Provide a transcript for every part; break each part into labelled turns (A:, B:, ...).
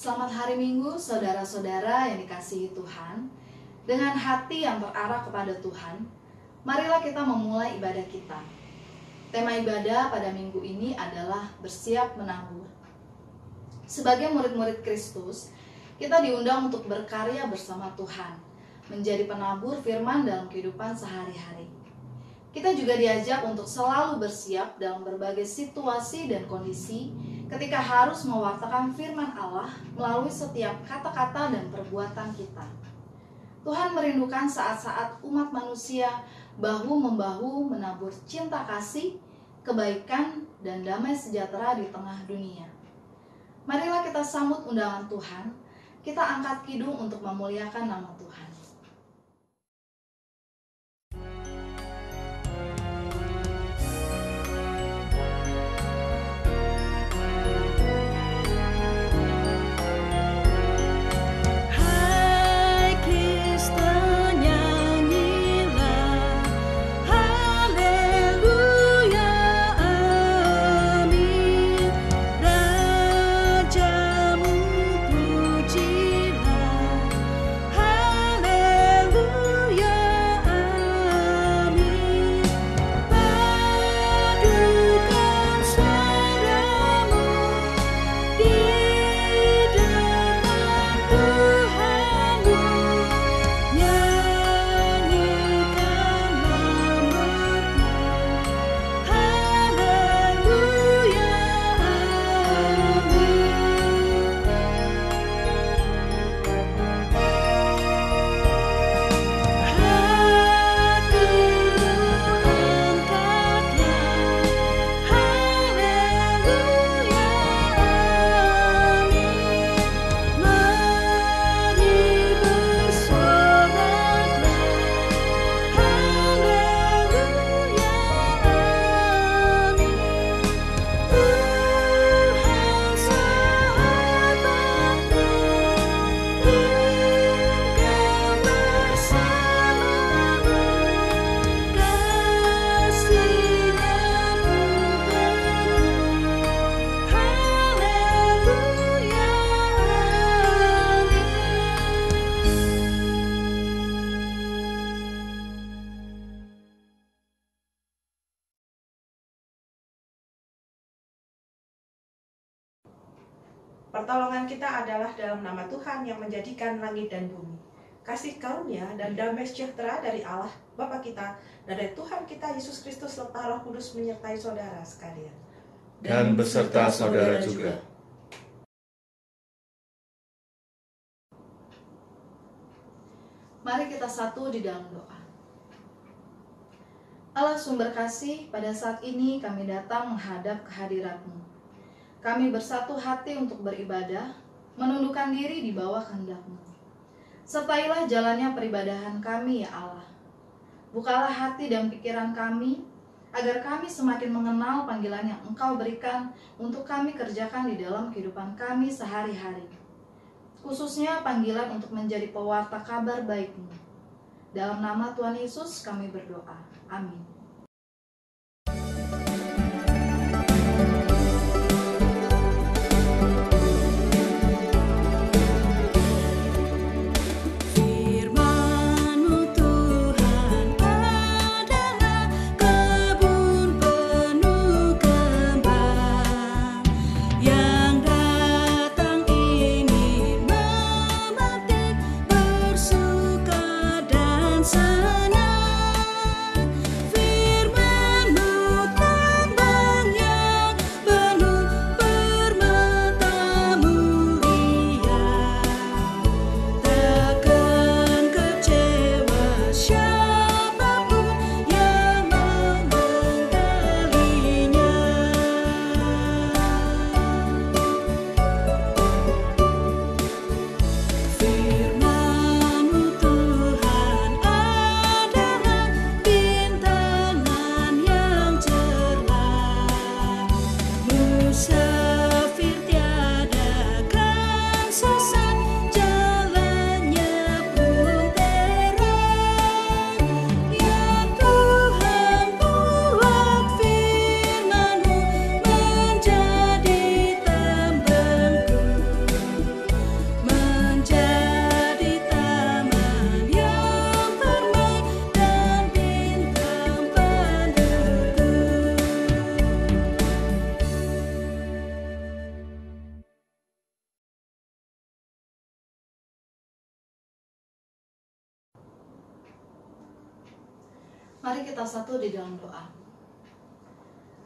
A: Selamat hari Minggu, saudara-saudara yang dikasihi Tuhan. Dengan hati yang terarah kepada Tuhan, marilah kita memulai ibadah kita. Tema ibadah pada minggu ini adalah bersiap menabur. Sebagai murid-murid Kristus, kita diundang untuk berkarya bersama Tuhan, menjadi penabur firman dalam kehidupan sehari-hari. Kita juga diajak untuk selalu bersiap dalam berbagai situasi dan kondisi ketika harus mewartakan firman Allah melalui setiap kata-kata dan perbuatan kita. Tuhan merindukan saat-saat umat manusia bahu-membahu menabur cinta kasih, kebaikan, dan damai sejahtera di tengah dunia. Marilah kita sambut undangan Tuhan, kita angkat kidung untuk memuliakan nama Tuhan.
B: Pertolongan kita adalah dalam nama Tuhan yang menjadikan langit dan bumi. Kasih karunia dan damai sejahtera dari Allah Bapa kita dan dari Tuhan kita Yesus Kristus serta Roh Kudus menyertai saudara sekalian.
C: Dan beserta saudara juga.
A: Mari kita satu di dalam doa. Allah sumber kasih, pada saat ini kami datang menghadap kehadirat-Mu. Kami bersatu hati untuk beribadah, menundukkan diri di bawah kehendak-Mu. Sertailah jalannya peribadahan kami, ya Allah. Bukalah hati dan pikiran kami, agar kami semakin mengenal panggilan yang Engkau berikan untuk kami kerjakan di dalam kehidupan kami sehari-hari. Khususnya panggilan untuk menjadi pewarta kabar baik-Mu. Dalam nama Tuhan Yesus kami berdoa. Amin.
D: Senang
A: Mari kita satu di dalam doa.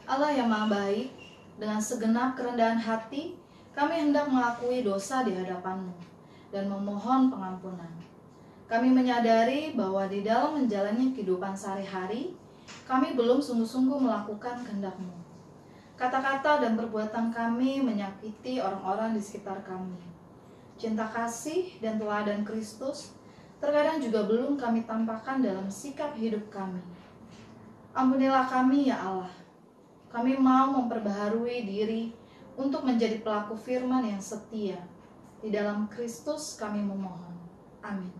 A: Allah yang Maha Baik, dengan segenap kerendahan hati, kami hendak mengakui dosa di hadapan-Mu dan memohon pengampunan. Kami menyadari bahwa di dalam menjalani kehidupan sehari-hari, kami belum sungguh-sungguh melakukan kehendak-Mu. Kata-kata dan perbuatan kami menyakiti orang-orang di sekitar kami. Cinta kasih dan teladan Kristus terkadang juga belum kami tampakkan dalam sikap hidup kami. Ampunilah kami ya Allah. Kami mau memperbaharui diri untuk menjadi pelaku firman yang setia. Di dalam Kristus kami memohon. Amin.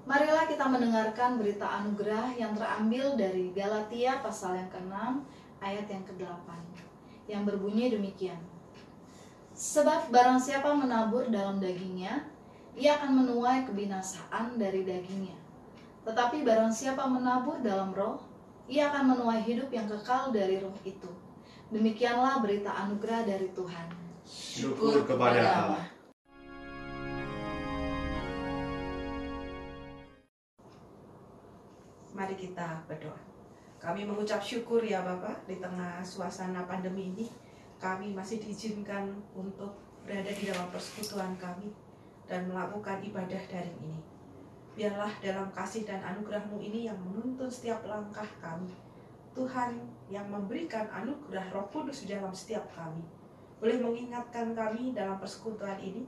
A: Marilah kita mendengarkan berita anugerah yang terambil dari Galatia pasal yang ke-6 ayat yang ke-8 yang berbunyi demikian. Sebab barang siapa menabur dalam dagingnya, ia akan menuai kebinasaan dari dagingnya. Tetapi barang siapa menabur dalam roh, ia akan menuai hidup yang kekal dari roh itu. Demikianlah berita anugerah dari Tuhan.
C: Syukur kepada Allah.
B: Mari kita berdoa. Kami mengucap syukur ya Bapak, di tengah suasana pandemi ini kami masih diizinkan untuk berada di dalam persekutuan kami dan melakukan ibadah daring ini. Biarlah dalam kasih dan anugerah-Mu ini yang menuntun setiap langkah kami. Tuhan yang memberikan anugerah Roh Kudus di dalam setiap kami boleh mengingatkan kami dalam persekutuan ini,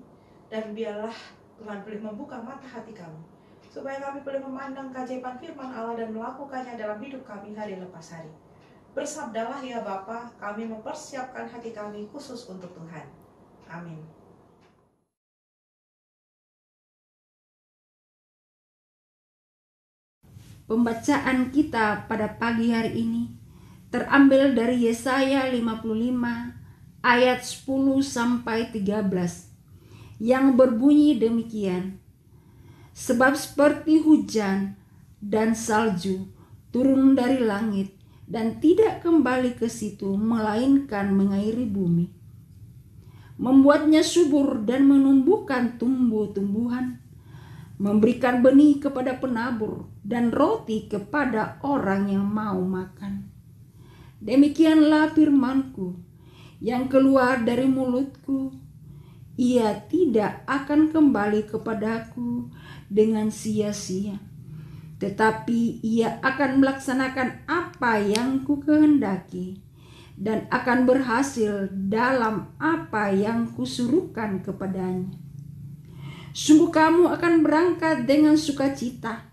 B: dan biarlah Tuhan boleh membuka mata hati kami supaya kami boleh memandang keajaiban firman Allah dan melakukannya dalam hidup kami hari lepas hari. Bersabdalah ya Bapa, kami mempersiapkan hati kami khusus untuk Tuhan. Amin.
D: Pembacaan kita pada pagi hari ini terambil dari Yesaya 55 ayat 10 sampai 13 yang berbunyi demikian. Sebab seperti hujan dan salju turun dari langit dan tidak kembali ke situ, melainkan mengairi bumi, membuatnya subur dan menumbuhkan tumbuh-tumbuhan, memberikan benih kepada penabur dan roti kepada orang yang mau makan. Demikianlah firman-Ku yang keluar dari mulut-Ku. Ia tidak akan kembali kepadaku dengan sia-sia, tetapi ia akan melaksanakan apa yang Ku kehendaki dan akan berhasil dalam apa yang Kusuruhkan kepadanya. Sungguh kamu akan berangkat dengan sukacita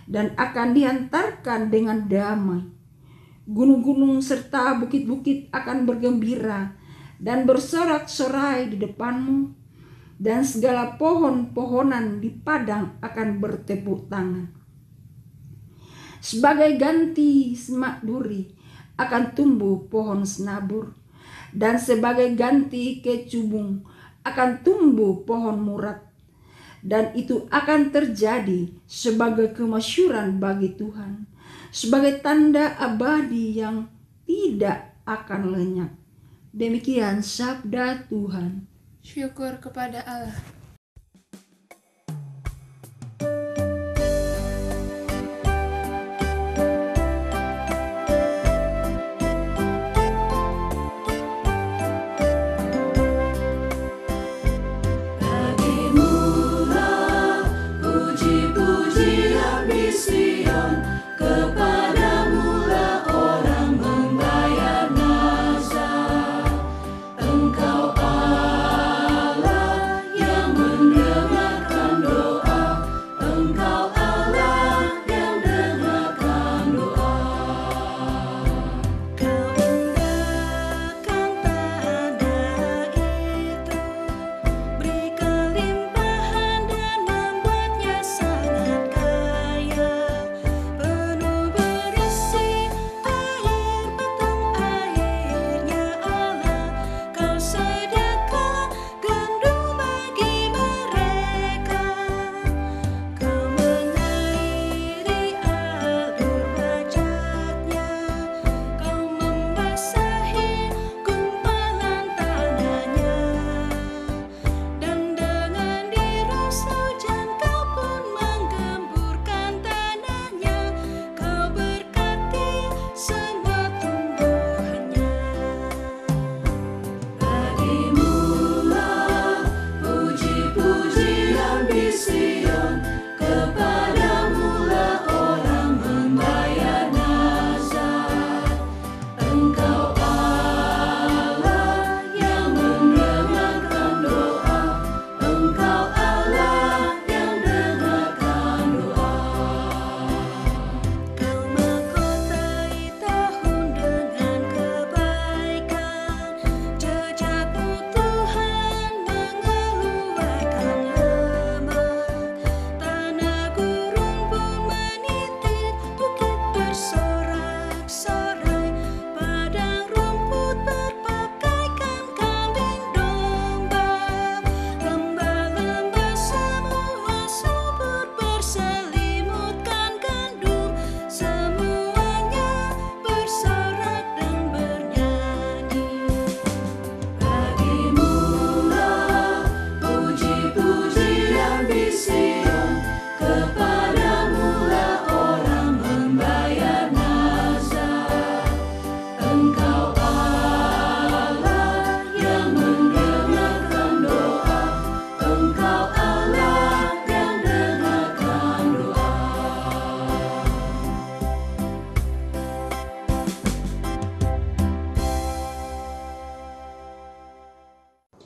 D: dan akan dihantarkan dengan damai. Gunung-gunung serta bukit-bukit akan bergembira dan bersorak-sorai di depanmu, dan segala pohon-pohonan di padang akan bertepuk tangan. Sebagai ganti semak duri akan tumbuh pohon senabur, dan sebagai ganti kecubung akan tumbuh pohon murat. Dan itu akan terjadi sebagai kemasyuran bagi Tuhan, sebagai tanda abadi yang tidak akan lenyap. Demikian sabda Tuhan.
E: Syukur kepada Allah.
F: Engkau Allah yang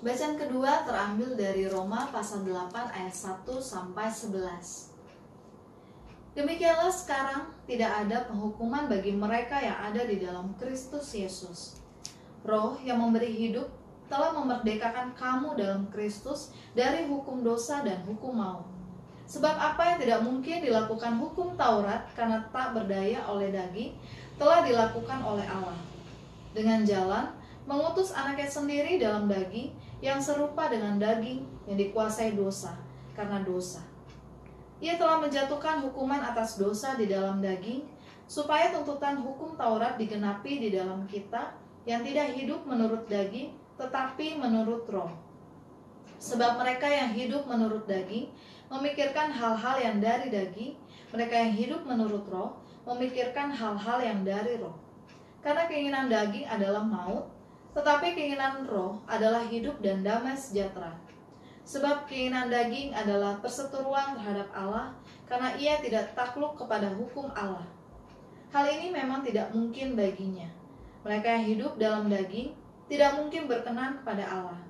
A: Bacaan kedua terambil dari Roma pasal 8 ayat 1 sampai 11. Demikianlah sekarang tidak ada penghukuman bagi mereka yang ada di dalam Kristus Yesus. Roh yang memberi hidup telah memerdekakan kamu dalam Kristus dari hukum dosa dan hukum maut. Sebab apa yang tidak mungkin dilakukan hukum Taurat karena tak berdaya oleh daging, telah dilakukan oleh Allah. Dengan jalan mengutus anaknya sendiri dalam daging yang serupa dengan daging yang dikuasai dosa karena dosa. Ia telah menjatuhkan hukuman atas dosa di dalam daging, supaya tuntutan hukum Taurat digenapi di dalam kita yang tidak hidup menurut daging, tetapi menurut roh. Sebab mereka yang hidup menurut daging memikirkan hal-hal yang dari daging, mereka yang hidup menurut roh memikirkan hal-hal yang dari roh. Karena keinginan daging adalah maut, tetapi keinginan roh adalah hidup dan damai sejahtera. Sebab keinginan daging adalah perseteruan terhadap Allah, karena ia tidak takluk kepada hukum Allah. Hal ini memang tidak mungkin baginya. Mereka yang hidup dalam daging tidak mungkin berkenan kepada Allah.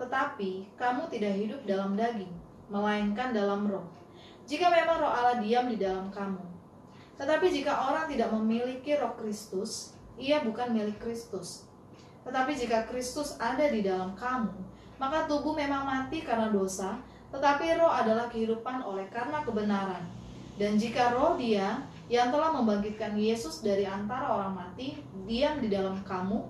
A: Tetapi kamu tidak hidup dalam daging, melainkan dalam roh. Jika memang roh Allah diam di dalam kamu. Tetapi jika orang tidak memiliki roh Kristus, ia bukan milik Kristus. Tetapi jika Kristus ada di dalam kamu, maka tubuh memang mati karena dosa, tetapi roh adalah kehidupan oleh karena kebenaran. Dan jika roh Dia yang telah membangkitkan Yesus dari antara orang mati diam di dalam kamu,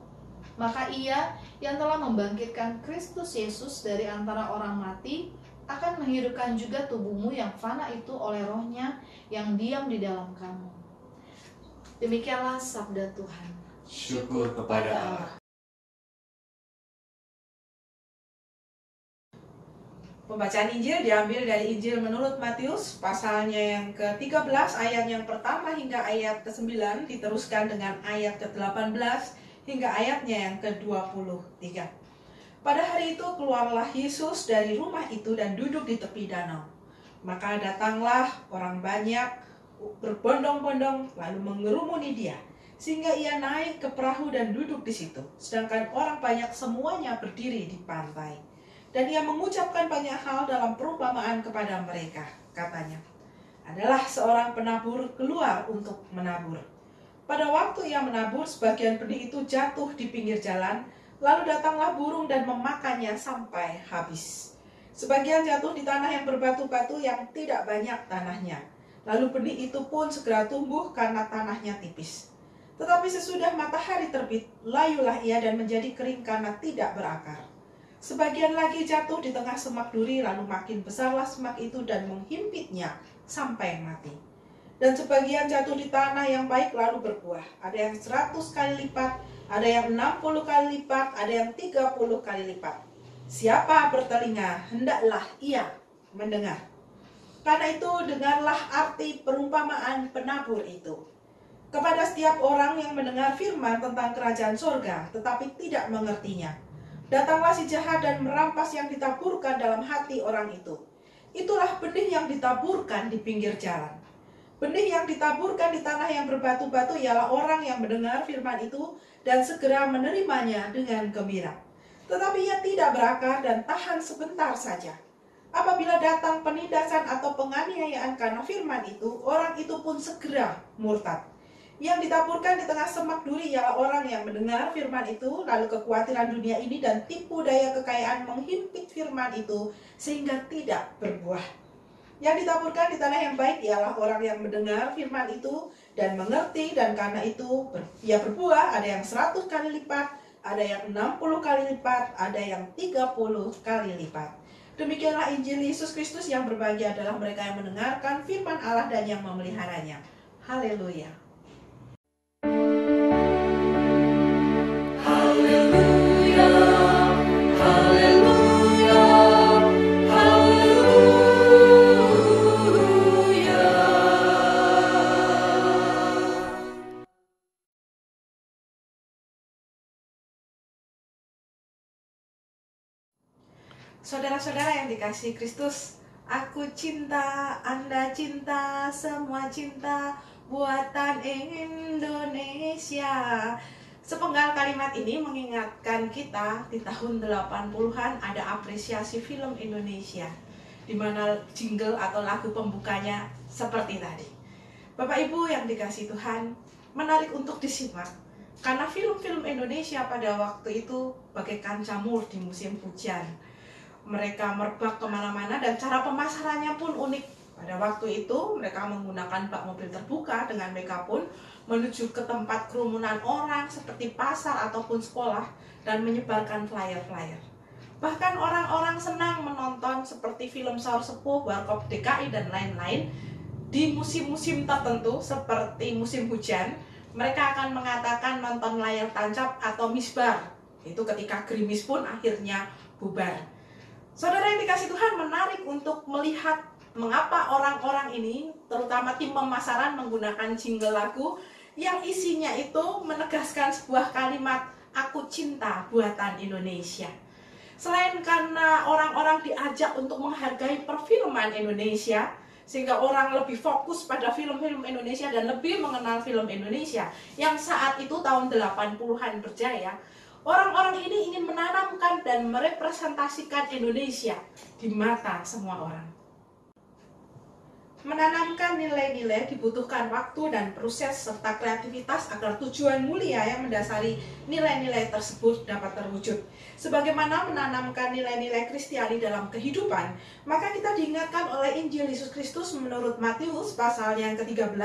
A: maka Ia yang telah membangkitkan Kristus Yesus dari antara orang mati akan menghidupkan juga tubuhmu yang fana itu oleh rohnya yang diam di dalam kamu. Demikianlah sabda Tuhan.
C: Syukur kepada Allah.
B: Pembacaan Injil diambil dari Injil menurut Matius, pasalnya yang ke-13, ayat yang pertama hingga ayat ke-9, diteruskan dengan ayat ke-18 hingga ayatnya yang ke-23. Pada hari itu keluarlah Yesus dari rumah itu dan duduk di tepi danau. Maka datanglah orang banyak berbondong-bondong lalu mengerumuni Dia, sehingga Ia naik ke perahu dan duduk di situ, sedangkan orang banyak semuanya berdiri di pantai. Dan Ia mengucapkan banyak hal dalam perumpamaan kepada mereka. Katanya, adalah seorang penabur keluar untuk menabur. Pada waktu Ia menabur, sebagian benih itu jatuh di pinggir jalan, lalu datanglah burung dan memakannya sampai habis. Sebagian jatuh di tanah yang berbatu-batu yang tidak banyak tanahnya. Lalu benih itu pun segera tumbuh karena tanahnya tipis. Tetapi sesudah matahari terbit, layulah ia dan menjadi kering karena tidak berakar. Sebagian lagi jatuh di tengah semak duri, lalu makin besarlah semak itu dan menghimpitnya sampai mati. Dan sebagian jatuh di tanah yang baik lalu berbuah. Ada yang 100 kali lipat, ada yang 60 kali lipat, ada yang 30 kali lipat. Siapa bertelinga, hendaklah ia mendengar. Karena itu dengarlah arti perumpamaan penabur itu. Kepada setiap orang yang mendengar firman tentang kerajaan sorga, tetapi tidak mengertinya, datanglah si jahat dan merampas yang ditaburkan dalam hati orang itu. Itulah benih yang ditaburkan di pinggir jalan. Benih yang ditaburkan di tanah yang berbatu-batu ialah orang yang mendengar firman itu dan segera menerimanya dengan gembira. Tetapi ia tidak berakar dan tahan sebentar saja. Apabila datang penindasan atau penganiayaan karena firman itu, orang itu pun segera murtad. Yang ditaburkan di tengah semak duri ialah orang yang mendengar firman itu, lalu kekhawatiran dunia ini dan tipu daya kekayaan menghimpit firman itu sehingga tidak berbuah. Yang ditaburkan di tanah yang baik ialah orang yang mendengar firman itu dan mengerti, dan karena itu ia berbuah, ada yang 100 kali lipat, ada yang 60 kali lipat, ada yang 30 kali lipat. Demikianlah Injil Yesus Kristus. Yang berbahagia adalah mereka yang mendengarkan firman Allah dan yang memeliharanya. Haleluya. Saudara-saudara yang dikasihi Kristus, aku cinta, Anda cinta, semua cinta buatan Indonesia. Sepenggal kalimat ini mengingatkan kita di tahun 80-an ada apresiasi film Indonesia, di mana jingle atau lagu pembukanya seperti tadi. Bapak Ibu yang dikasihi Tuhan, menarik untuk disimak, karena film-film Indonesia pada waktu itu bagaikan jamur di musim hujan. Mereka merebak kemana-mana dan cara pemasarannya pun unik. Pada waktu itu mereka menggunakan bak mobil terbuka dengan megafon menuju ke tempat kerumunan orang seperti pasar ataupun sekolah dan menyebarkan flyer-flyer. Bahkan orang-orang senang menonton seperti film Saur Sepuh, Warkop DKI dan lain-lain di musim-musim tertentu seperti musim hujan. Mereka akan mengatakan nonton layar tancap atau misbar. Itu ketika gerimis pun akhirnya bubar. Saudara yang dikasihi Tuhan, menarik untuk melihat mengapa orang-orang ini, terutama tim pemasaran, menggunakan jingle lagu yang isinya itu menegaskan sebuah kalimat, "Aku cinta buatan Indonesia." Selain karena orang-orang diajak untuk menghargai perfilman Indonesia, sehingga orang lebih fokus pada film-film Indonesia dan lebih mengenal film Indonesia yang saat itu tahun 80-an berjaya, orang-orang ini ingin menanamkan dan merepresentasikan Indonesia di mata semua orang. Menanamkan nilai-nilai dibutuhkan waktu dan proses serta kreativitas agar tujuan mulia yang mendasari nilai-nilai tersebut dapat terwujud. Sebagaimana menanamkan nilai-nilai Kristiani dalam kehidupan, maka kita diingatkan oleh Injil Yesus Kristus menurut Matius pasal yang ke-13,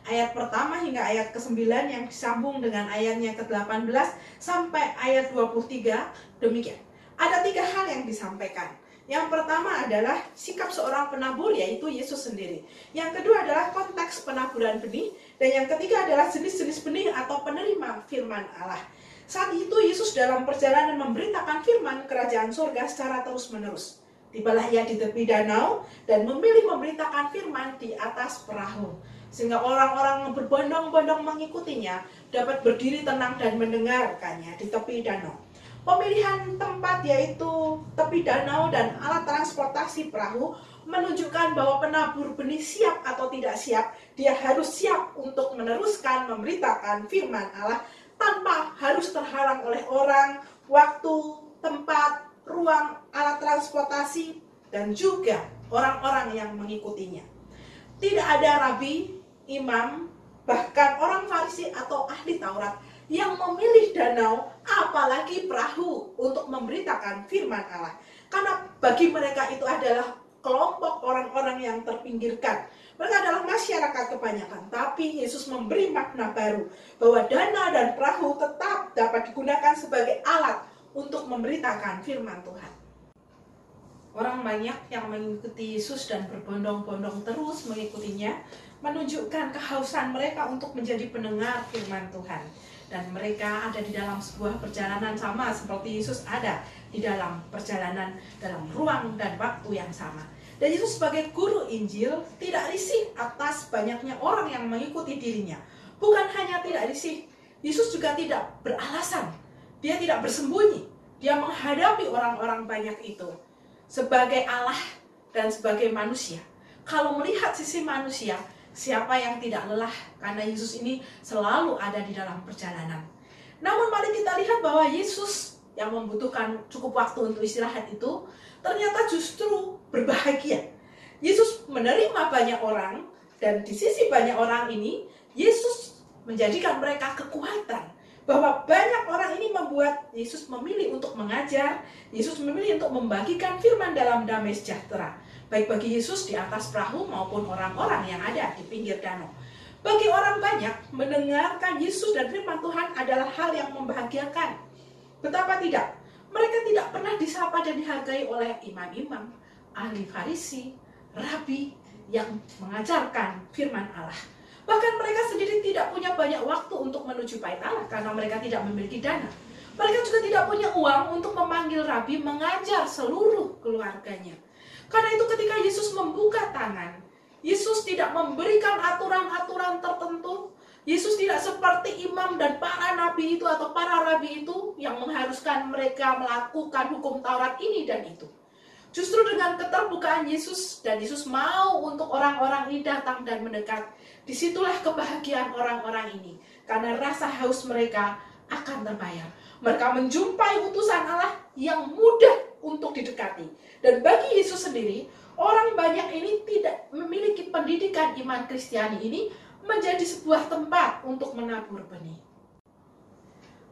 B: ayat pertama hingga ayat ke-9 yang disambung dengan ayatnya ke-18 sampai ayat 23, demikian. Ada 3 hal yang disampaikan. Yang pertama adalah sikap seorang penabur, yaitu Yesus sendiri. Yang kedua adalah konteks penaburan benih. Dan yang ketiga adalah jenis-jenis benih atau penerima firman Allah. Saat itu Yesus dalam perjalanan memberitakan firman kerajaan surga secara terus-menerus. Tibalah ia di tepi danau dan memilih memberitakan firman di atas perahu. Sehingga orang-orang berbondong-bondong mengikutinya dapat berdiri tenang dan mendengarkannya di tepi danau. Pemilihan tempat yaitu tepi danau dan alat transportasi perahu menunjukkan bahwa penabur benih siap atau tidak siap. Dia harus siap untuk meneruskan memberitakan firman Allah tanpa harus terhalang oleh orang, waktu, tempat, ruang, alat transportasi, dan juga orang-orang yang mengikutinya. Tidak ada rabi, imam, bahkan orang Farisi atau ahli Taurat yang memilih danau, apalagi perahu, untuk memberitakan firman Allah. Karena bagi mereka itu adalah kelompok orang-orang yang terpinggirkan. Mereka adalah masyarakat kebanyakan. Tapi Yesus memberi makna baru, bahwa danau dan perahu tetap dapat digunakan sebagai alat untuk memberitakan firman Tuhan. Orang banyak yang mengikuti Yesus dan berbondong-bondong terus mengikutinya, menunjukkan kehausan mereka untuk menjadi pendengar firman Tuhan. Dan mereka ada di dalam sebuah perjalanan sama seperti Yesus ada di dalam perjalanan dalam ruang dan waktu yang sama. Dan Yesus sebagai guru Injil tidak risih atas banyaknya orang yang mengikuti dirinya. Bukan hanya tidak risih, Yesus juga tidak beralasan. Dia tidak bersembunyi. Dia menghadapi orang-orang banyak itu sebagai Allah dan sebagai manusia. Kalau melihat sisi manusia, siapa yang tidak lelah? Karena Yesus ini selalu ada di dalam perjalanan. Namun mari kita lihat bahwa Yesus yang membutuhkan cukup waktu untuk istirahat itu ternyata justru berbahagia. Yesus menerima banyak orang, dan di sisi banyak orang ini Yesus menjadikan mereka kekuatan. Bahwa banyak orang ini membuat Yesus memilih untuk mengajar, Yesus memilih untuk membagikan firman dalam damai sejahtera. Baik bagi Yesus di atas perahu maupun orang-orang yang ada di pinggir danau. Bagi orang banyak, mendengarkan Yesus dan firman Tuhan adalah hal yang membahagiakan. Betapa tidak, mereka tidak pernah disapa dan dihargai oleh imam-imam, ahli Farisi, rabi yang mengajarkan firman Allah. Bahkan mereka sendiri tidak punya banyak waktu untuk menuju bait Allah karena mereka tidak memiliki dana. Mereka juga tidak punya uang untuk memanggil rabi mengajar seluruh keluarganya. Karena itu ketika Yesus membuka tangan, Yesus tidak memberikan aturan-aturan tertentu. Yesus tidak seperti imam dan para nabi itu atau para rabi itu yang mengharuskan mereka melakukan hukum Taurat ini dan itu. Justru dengan keterbukaan Yesus, dan Yesus mau untuk orang-orang ini datang dan mendekat, disitulah kebahagiaan orang-orang ini. Karena rasa haus mereka akan terbayar. Mereka menjumpai utusan Allah yang mudah untuk didekati. Dan bagi Yesus sendiri, orang banyak ini tidak memiliki pendidikan iman Kristiani ini menjadi sebuah tempat untuk menabur benih.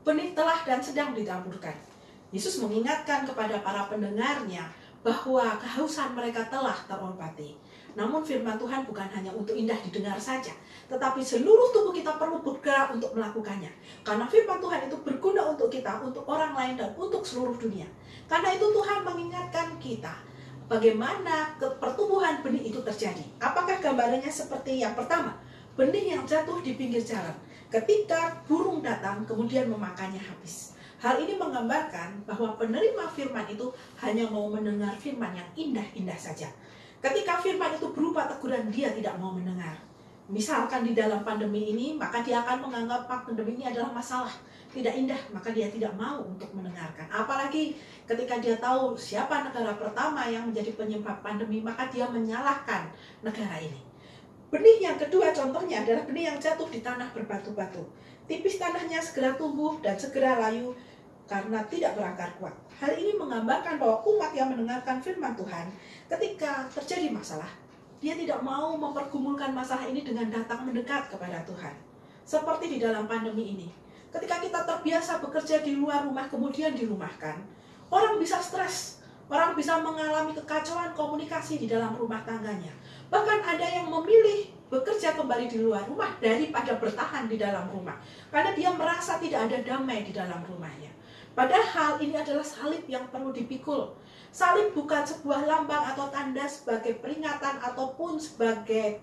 B: Benih telah dan sedang ditaburkan. Yesus mengingatkan kepada para pendengarnya bahwa kehausan mereka telah terobati. Namun firman Tuhan bukan hanya untuk indah didengar saja, tetapi seluruh tubuh kita perlu bergerak untuk melakukannya. Karena firman Tuhan itu berguna untuk kita, untuk orang lain, dan untuk seluruh dunia. Karena itu Tuhan mengingatkan kita bagaimana pertumbuhan benih itu terjadi. Apakah gambarannya seperti yang pertama? Benih yang jatuh di pinggir jalan. Ketika burung datang, kemudian memakannya habis. Hal ini menggambarkan bahwa penerima firman itu hanya mau mendengar firman yang indah-indah saja. Ketika firman itu berupa teguran, dia tidak mau mendengar. Misalkan di dalam pandemi ini, maka dia akan menganggap pandemi ini adalah masalah tidak indah, maka dia tidak mau untuk mendengarkan. Apalagi ketika dia tahu siapa negara pertama yang menjadi penyebab pandemi, maka dia menyalahkan negara ini. Benih yang kedua contohnya adalah benih yang jatuh di tanah berbatu-batu. Tipis tanahnya segera tumbuh dan segera layu karena tidak berakar kuat. Hal ini menggambarkan bahwa umat yang mendengarkan firman Tuhan, ketika terjadi masalah, dia tidak mau mempergumulkan masalah ini dengan datang mendekat kepada Tuhan. Seperti di dalam pandemi ini. Ketika kita terbiasa bekerja di luar rumah kemudian dirumahkan, orang bisa stres, orang bisa mengalami kekacauan komunikasi di dalam rumah tangganya. Bahkan ada yang memilih bekerja kembali di luar rumah daripada bertahan di dalam rumah. Karena dia merasa tidak ada damai di dalam rumahnya. Padahal ini adalah salib yang perlu dipikul. Salib bukan sebuah lambang atau tanda sebagai peringatan ataupun sebagai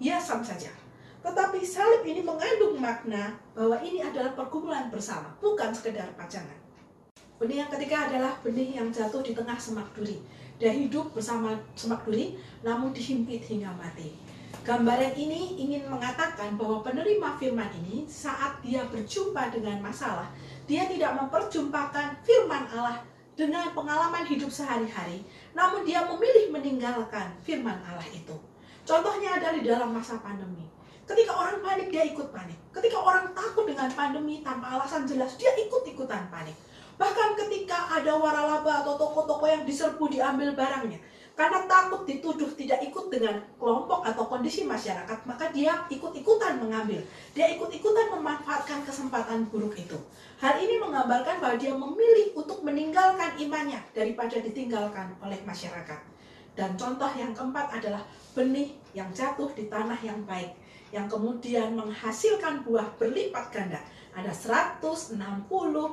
B: hiasan saja. Tetapi salib ini mengandung makna bahwa ini adalah pergumulan bersama, bukan sekedar pajangan. Benih yang ketiga adalah benih yang jatuh di tengah semak duri. Dia hidup bersama semak duri, namun dihimpit hingga mati. Gambaran ini ingin mengatakan bahwa penerima firman ini saat dia berjumpa dengan masalah, dia tidak memperjumpakan firman Allah dengan pengalaman hidup sehari-hari, namun dia memilih meninggalkan firman Allah itu. Contohnya adalah di dalam masa pandemi. Ketika orang panik, dia ikut panik. Ketika orang takut dengan pandemi tanpa alasan jelas, dia ikut-ikutan panik. Bahkan ketika ada waralaba atau toko-toko yang diserbu diambil barangnya, karena takut dituduh tidak ikut dengan kelompok atau kondisi masyarakat, maka dia ikut-ikutan mengambil. Dia ikut-ikutan memanfaatkan kesempatan buruk itu. Hal ini menggambarkan bahwa dia memilih untuk meninggalkan imannya daripada ditinggalkan oleh masyarakat. Dan contoh yang keempat adalah benih yang jatuh di tanah yang baik, yang kemudian menghasilkan buah berlipat ganda. Ada 160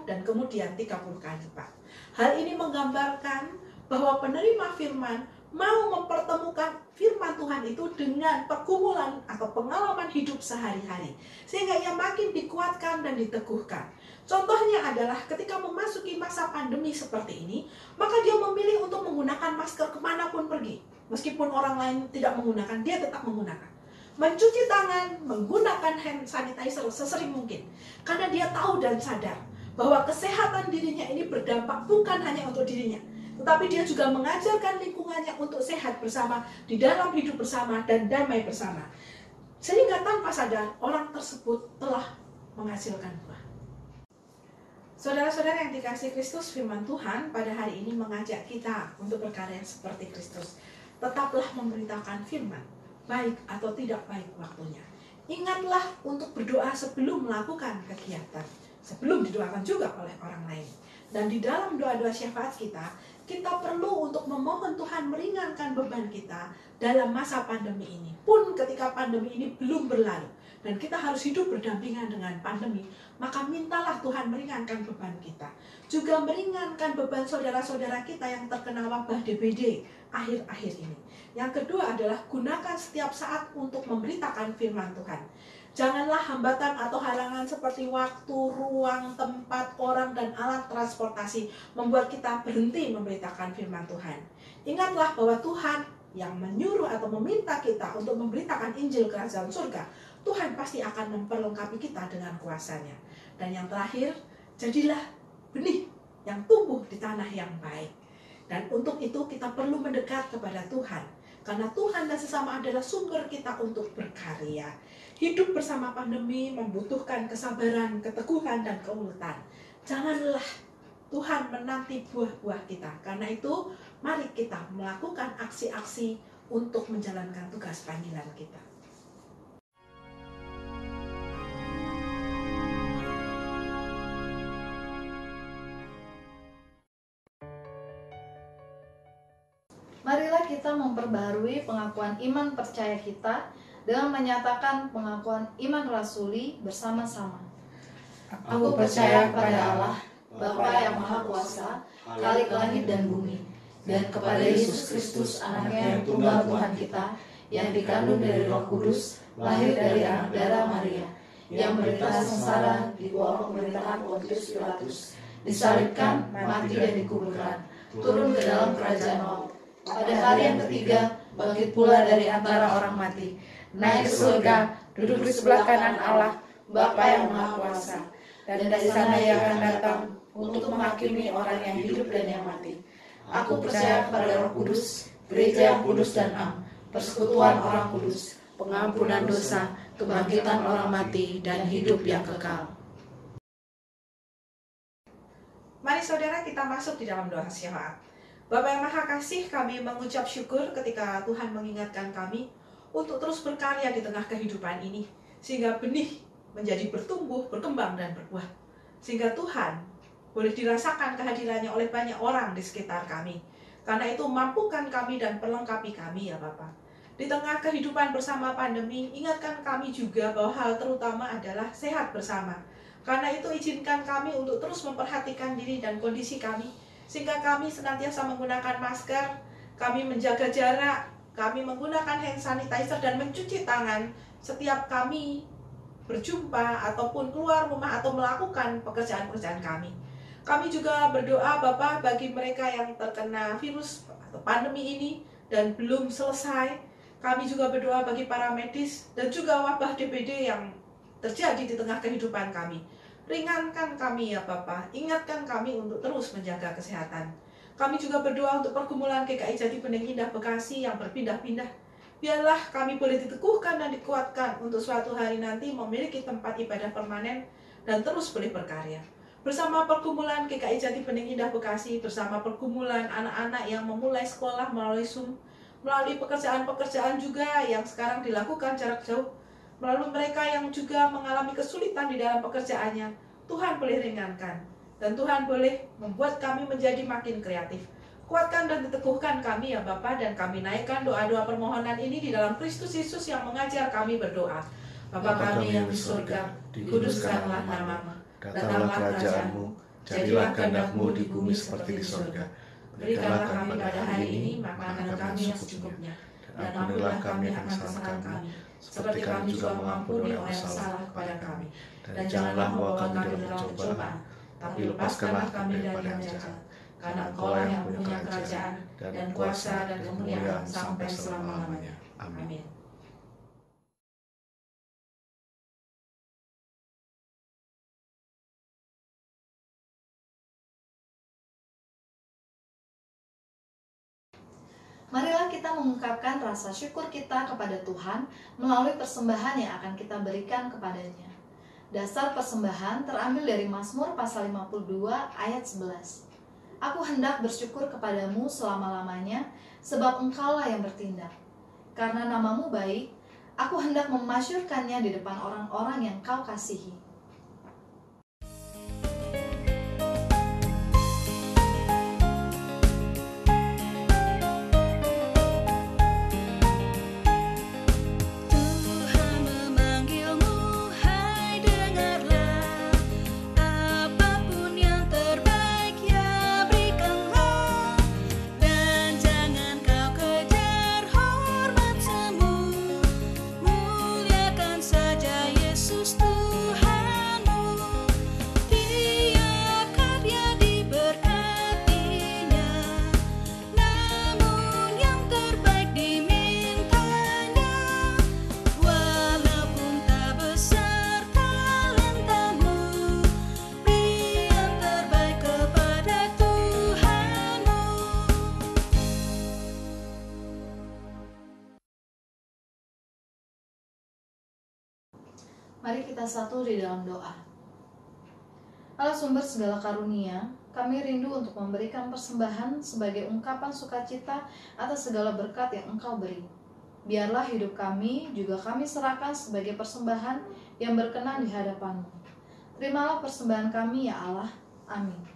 B: dan kemudian 30 kali lipat. Hal ini menggambarkan bahwa penerima firman mau mempertemukan firman Tuhan itu dengan pergumulan atau pengalaman hidup sehari-hari. Sehingga ia makin dikuatkan dan diteguhkan. Contohnya adalah ketika memasuki masa pandemi seperti ini, maka dia memilih untuk menggunakan masker kemanapun pergi. Meskipun orang lain tidak menggunakan, dia tetap menggunakan. Mencuci tangan, menggunakan hand sanitizer sesering mungkin. Karena dia tahu dan sadar bahwa kesehatan dirinya ini berdampak bukan hanya untuk dirinya, tetapi dia juga mengajarkan lingkungannya untuk sehat bersama, di dalam hidup bersama, dan damai bersama. Sehingga tanpa sadar, orang tersebut telah menghasilkan buah. Saudara-saudara yang dikasihi Kristus, firman Tuhan pada hari ini mengajak kita untuk berkarya seperti Kristus. Tetaplah memberitakan firman, baik atau tidak baik waktunya. Ingatlah untuk berdoa sebelum melakukan kegiatan, sebelum didoakan juga oleh orang lain. Dan di dalam doa-doa syafaat kita perlu untuk memohon Tuhan meringankan beban kita dalam masa pandemi ini. Pun ketika pandemi ini belum berlalu dan kita harus hidup berdampingan dengan pandemi, maka mintalah Tuhan meringankan beban kita. Juga meringankan beban saudara-saudara kita yang terkena wabah DBD akhir-akhir ini. Yang kedua adalah gunakan setiap saat untuk memberitakan firman Tuhan. Janganlah hambatan atau halangan seperti waktu, ruang, tempat, orang, dan alat transportasi membuat kita berhenti memberitakan firman Tuhan. Ingatlah bahwa Tuhan yang menyuruh atau meminta kita untuk memberitakan Injil Kerajaan Surga, Tuhan pasti akan memperlengkapi kita dengan kuasanya. Dan yang terakhir, jadilah benih yang tumbuh di tanah yang baik. Dan untuk itu kita perlu mendekat kepada Tuhan. Karena Tuhan dan sesama adalah sumber kita untuk berkarya. Hidup bersama pandemi membutuhkan kesabaran, keteguhan, dan keuletan. Jangan lelah, Tuhan menanti buah-buah kita. Karena itu, mari kita melakukan aksi-aksi untuk menjalankan tugas panggilan kita.
A: Marilah kita memperbarui pengakuan iman percaya kita dengan menyatakan pengakuan iman rasuli bersama-sama. Aku percaya kepada Allah, Bapa yang Maha Kuasa, Khalik langit dan bumi, dan kepada Yesus Kristus, Anaknya yang tunggal Tuhan kita, yang dikandung dari Roh Kudus, lahir dari anak darah Maria, yang menderita sengsara di bawah pemerintahan Pontius Pilatus, disalibkan, mati dan dikuburkan, turun ke dalam kerajaan maut. Pada hari yang ketiga, bangkit pula dari antara orang mati, naik ke surga, duduk di sebelah kanan Allah, Bapa yang Maha Kuasa, dan dari sana Ia akan datang untuk menghakimi orang yang hidup dan yang mati. Aku percaya kepada Roh Kudus, gereja yang kudus dan am, persekutuan orang kudus, pengampunan dosa, kebangkitan orang mati, dan hidup yang kekal.
B: Mari saudara kita masuk di dalam doa syafaat. Bapa yang Maha Kasih, kami mengucap syukur ketika Tuhan mengingatkan kami untuk terus berkarya di tengah kehidupan ini, sehingga benih menjadi bertumbuh, berkembang, dan berbuah. Sehingga Tuhan boleh dirasakan kehadirannya oleh banyak orang di sekitar kami. Karena itu mampukan kami dan perlengkapi kami ya Bapa. Di tengah kehidupan bersama pandemi, ingatkan kami juga bahwa hal terutama adalah sehat bersama. Karena itu izinkan kami untuk terus memperhatikan diri dan kondisi kami, sehingga kami senantiasa menggunakan masker, kami menjaga jarak, kami menggunakan hand sanitizer dan mencuci tangan setiap kami berjumpa ataupun keluar rumah atau melakukan pekerjaan-pekerjaan kami. Kami juga berdoa Bapak bagi mereka yang terkena virus atau pandemi ini dan belum selesai. Kami juga berdoa bagi para medis dan juga wabah DBD yang terjadi di tengah kehidupan kami. Ringankan kami ya Bapak, ingatkan kami untuk terus menjaga kesehatan. Kami juga berdoa untuk pergumulan GKI Jati Bening Indah Bekasi yang berpindah-pindah. Biarlah kami boleh diteguhkan dan dikuatkan untuk suatu hari nanti memiliki tempat ibadah permanen dan terus boleh berkarya. Bersama pergumulan GKI Jati Bening Indah Bekasi, bersama pergumulan anak-anak yang memulai sekolah melalui Zoom, melalui pekerjaan-pekerjaan juga yang sekarang dilakukan jarak jauh, melalui mereka yang juga mengalami kesulitan di dalam pekerjaannya, Tuhan boleh ringankan. Dan Tuhan boleh membuat kami menjadi makin kreatif. Kuatkan dan diteguhkan kami ya Bapa, dan kami naikkan doa-doa permohonan ini di dalam Kristus Yesus yang mengajar kami berdoa. Bapa kami yang di surga, dikuduskanlah namamu, datanglah kerajaan-Mu, jadilah kehendak-Mu di bumi seperti di surga. Berikanlah kami pada hari ini makanan kami yang secukupnya, dan ampunilah kami akan kesalahan kami, seperti kami juga mengampuni orang yang salah kepada kami. Dan janganlah membawa kami dalam pencobaan, tapi lepaskanlah kami dari yang jahat. Karena Engkaulah yang punya kerajaan, dan kuasa, dan kemuliaan sampai selama-lamanya. Amin.
A: Marilah kita mengungkapkan rasa syukur kita kepada Tuhan melalui persembahan yang akan kita berikan kepadanya. Dasar persembahan terambil dari Mazmur pasal 52 ayat 11. Aku hendak bersyukur kepadamu selama-lamanya, sebab Engkaulah yang bertindak. Karena namamu baik, aku hendak memasyurkannya di depan orang-orang yang Kau kasihi.
F: Saja Yesus Tuhan.
A: Mari kita satu di dalam doa. Allah sumber segala karunia, kami rindu untuk memberikan persembahan sebagai ungkapan sukacita atas segala berkat yang Engkau beri. Biarlah hidup kami juga kami serahkan sebagai persembahan yang berkenan di hadapan-Mu. Terimalah persembahan kami ya Allah. Amin.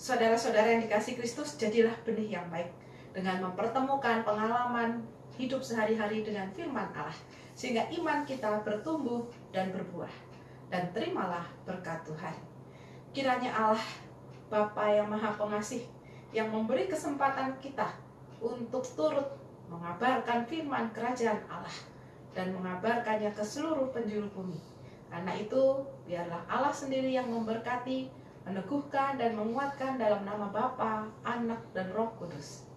B: Saudara-saudara yang dikasihi Kristus, jadilah benih yang baik dengan mempertemukan pengalaman hidup sehari-hari dengan firman Allah, sehingga iman kita bertumbuh dan berbuah. Dan terimalah berkat Tuhan. Kiranya Allah, Bapa yang Maha Pengasih, yang memberi kesempatan kita untuk turut mengabarkan firman kerajaan Allah dan mengabarkannya ke seluruh penjuru bumi. Karena itu, biarlah Allah sendiri yang memberkati, meneguhkan dan menguatkan dalam nama Bapa, Anak, dan Roh Kudus.